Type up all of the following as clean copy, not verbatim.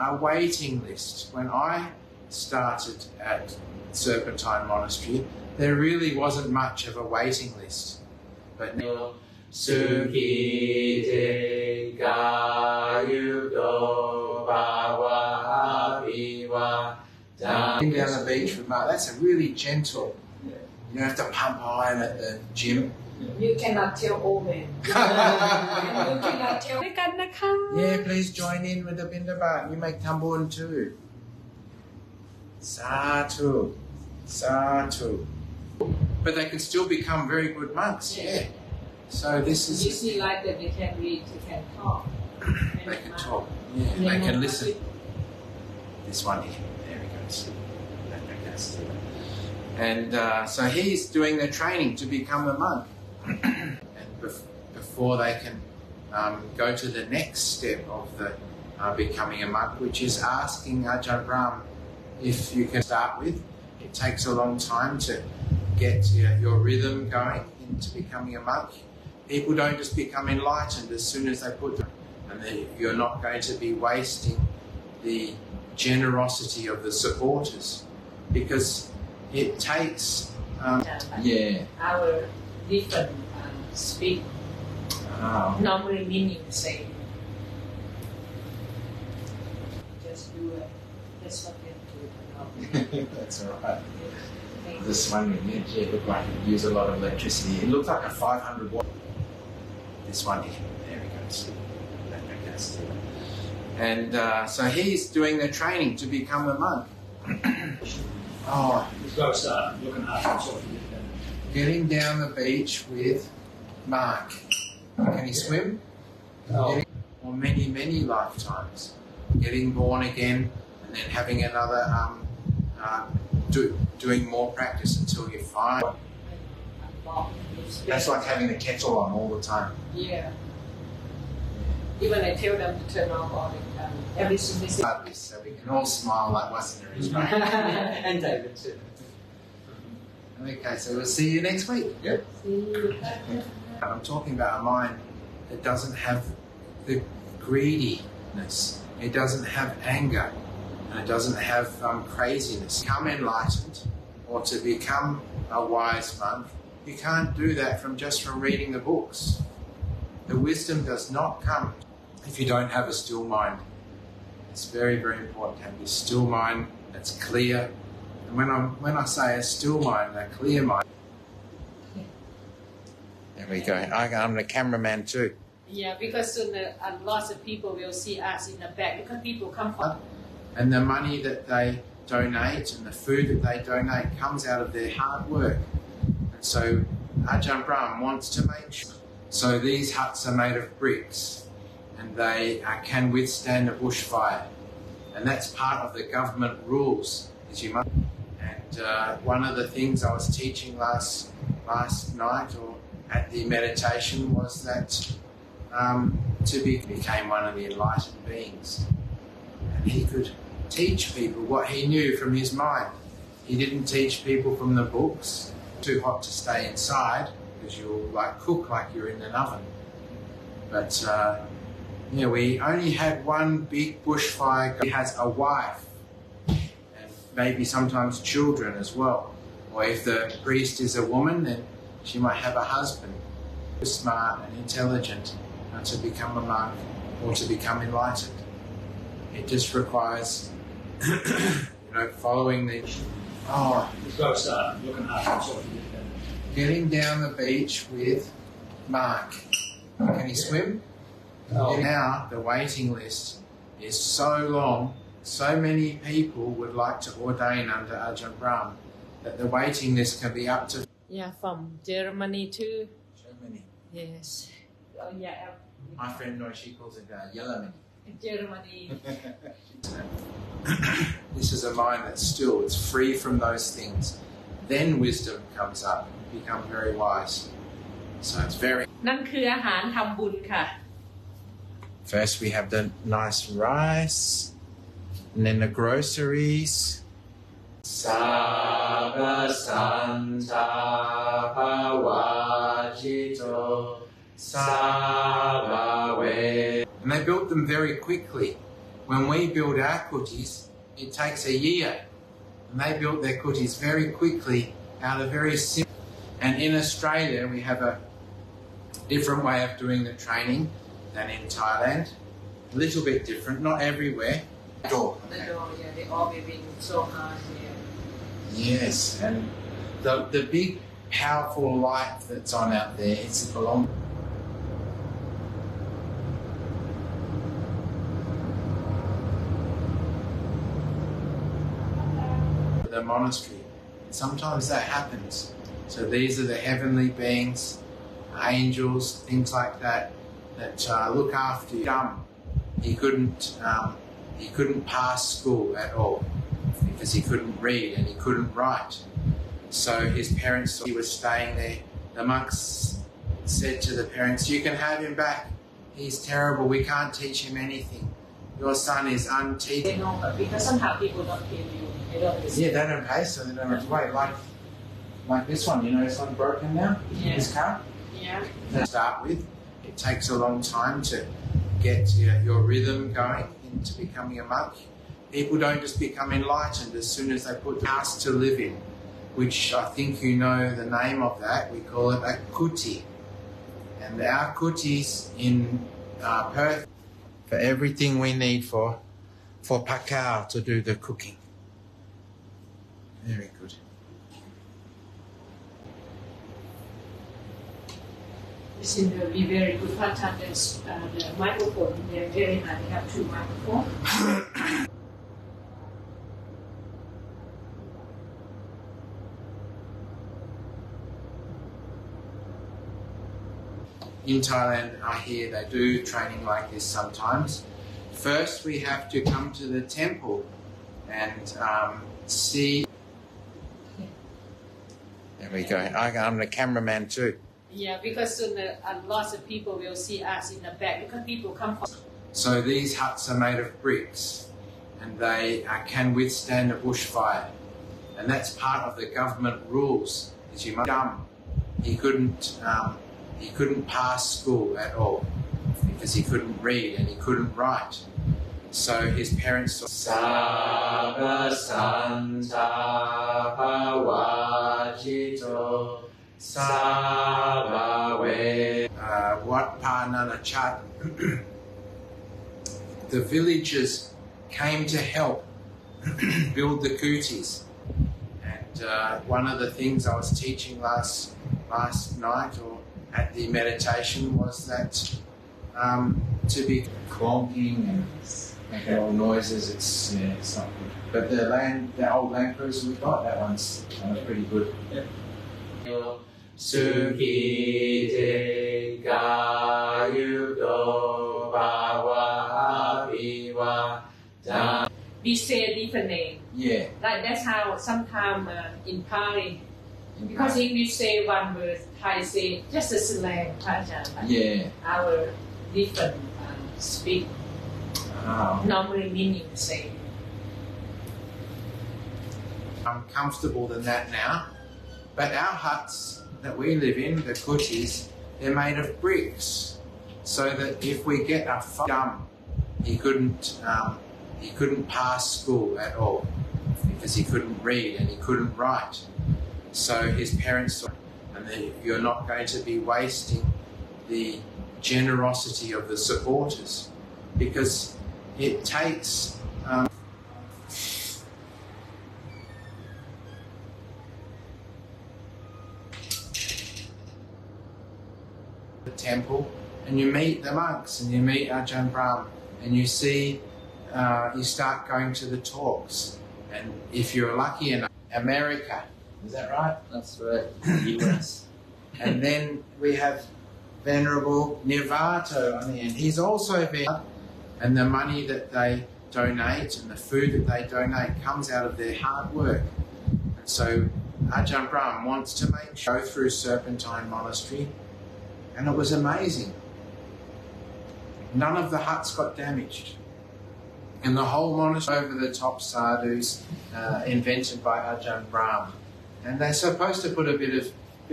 a waiting list. When I started at Serpentine Monastery, there really wasn't much of a waiting list. But now, Sukite Gayudo Bhava Aviva. Down the beach with Mark. That's a really gentle. You don't have to pump iron at the gym. You cannot tell old men. You cannot tell. Yeah, please join in with the Bindabat. You make tambun too. Satu. Satu. But they can still become very good monks, yeah. So this is... You see like that they can read, they can talk. They can talk, yeah. They can listen. This one here, there he goes. And so he's doing their training to become a monk. And before they can go to the next step of the becoming a monk, which is asking Ajahn Brahm if you can start with. It takes a long time to get your rhythm going into becoming a monk. People don't just become enlightened as soon as they put them, and you're not going to be wasting the generosity of the supporters, because it takes our different speak normally meaning say just do it. That's what they do. That's all right. This one it looked like it used a lot of electricity. It looked like a 500 watt. This one here, there he goes. And so he's doing their training to become a monk. He's got to start looking after himself. Getting down the beach with Mark. Can he swim? Or many, many lifetimes. Getting born again and then having another, doing more practice until you find. That's like having the kettle on all the time. Yeah. Even I tell them to turn off all the time. Everything they say. So we can all smile like Westerners, right? And David too. Okay, so we'll see you next week. Yep. See you. I'm talking about a mind that doesn't have the greediness. It doesn't have anger. And it doesn't have craziness. Become enlightened, or to become a wise monk, you can't do that from reading the books. The wisdom does not come if you don't have a still mind. It's very, very important to have this still mind that's clear. And when I say a still mind, a clear mind. There we go. I'm the cameraman too. Yeah, because soon lots of people will see us in the back because people come from. And the money that they donate and the food that they donate comes out of their hard work. And so Ajahn Brahm wants to make sure. So these huts are made of bricks and they can withstand a bushfire. And that's part of the government rules, as you must. And one of the things I was teaching last night or at the meditation was that became one of the enlightened beings. And he could teach people what he knew from his mind. He didn't teach people from the books. Too hot to stay inside because you'll cook like you're in an oven. But we only had one big bushfire. He has a wife and maybe sometimes children as well. Or if the priest is a woman, then she might have a husband who's smart and intelligent to become a monk or to become enlightened. It just requires, following the. He's got to start looking after himself. Getting down the beach with Mark. Can he swim? Now the waiting list is so long. So many people would like to ordain under Ajahn Brahm that the waiting list can be up to. Yeah, from Germany too. Germany. Yes. Oh yeah. My friend knows she calls it Yellow. Germany. This is a mind that's still, it's free from those things. Then wisdom comes up, you become very wise. So it's very... นั่นคืออาหารทำบุญค่ะ First we have the nice rice, and then the groceries. Sava Santa Pavajito Sava. And they built them very quickly. When we build our kutis, it takes a year. And they built their kutis very quickly out of very simple. And in Australia, we have a different way of doing the training than in Thailand. A little bit different, not everywhere. Door. The door, yeah, they all living so hard here. Yes, and the big, powerful light that's on out there, it's belong. The monastery. Sometimes that happens. So these are the heavenly beings, angels, things like that, that look after you. He couldn't pass school at all because he couldn't read and he couldn't write. So his parents thought he was staying there. The monks said to the parents, "You can have him back. He's terrible. We can't teach him anything. Your son is unteachable." They know, but because sometimes people don't pay you. They don't listen. Yeah, they don't pay, so they don't have to wait. Like this one, you know, this one broken now. Yeah. This car. Yeah. To start with, it takes a long time to get your rhythm going into becoming a monk. People don't just become enlightened as soon as they put the house to live in, which I think you know the name of that. We call it a kuti. And our kutis in Perth for everything we need for pakao to do the cooking. Very good. This is be very good. Part time the microphone. They're very hard. They have 2 microphones. In Thailand, I hear they do training like this sometimes. First, we have to come to the temple and see. There we go. I'm the cameraman too. Yeah, because soon lots of people will see us in the back because people come from. So these huts are made of bricks and they can withstand a bushfire. And that's part of the government rules. Is you must dumb. He couldn't pass school at all because he couldn't read and he couldn't write. So his parents thought, Sava Santa Pawajito Sava We Wat Pananachat. The villagers came to help build the kutis. And one of the things I was teaching last night or at the meditation was that to be clonking and making all noises, it's not good. But the old Land Cruiser we got, that one's pretty good. Yeah. Sukite Gayudo Bawa Abiwa. We say different name. Yeah. Like that's how sometimes in Pali, because English say one word, Thai say just a slang, like yeah. Our different speak. Normally meaning the same. I'm comfortable than that now, but our huts that we live in, the kutis, they're made of bricks, so that if we get a dumb, he couldn't pass school at all because he couldn't read and he couldn't write. So his parents thought, and you're not going to be wasting the generosity of the supporters because it takes the temple and you meet the monks and you meet Ajahn Brahm and you see you start going to the talks, and if you're lucky enough, America, is that right? That's right. US. And then we have Venerable Nirvato on the end. He's also there, and the money that they donate and the food that they donate comes out of their hard work. And so Ajahn Brahm wants to go through Serpentine Monastery, and it was amazing. None of the huts got damaged. And the whole monastery over the top sadhus invented by Ajahn Brahm. And they're supposed to put a bit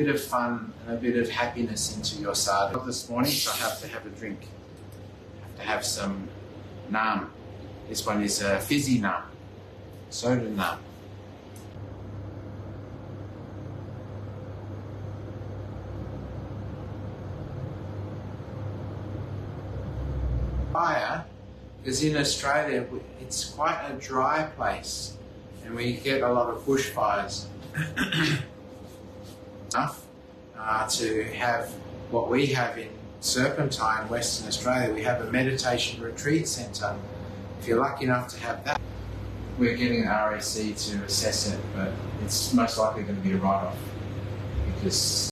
of fun and a bit of happiness into your sadhu. This morning, so I have to have a drink. I have to have some naan. This one is a fizzy nut, soda nut. Fire, because in Australia it's quite a dry place and we get a lot of bushfires. Enough to have what we have in Serpentine, Western Australia. We have a meditation retreat centre. If you're lucky enough to have that, we're getting the RAC to assess it, but it's most likely going to be a write-off because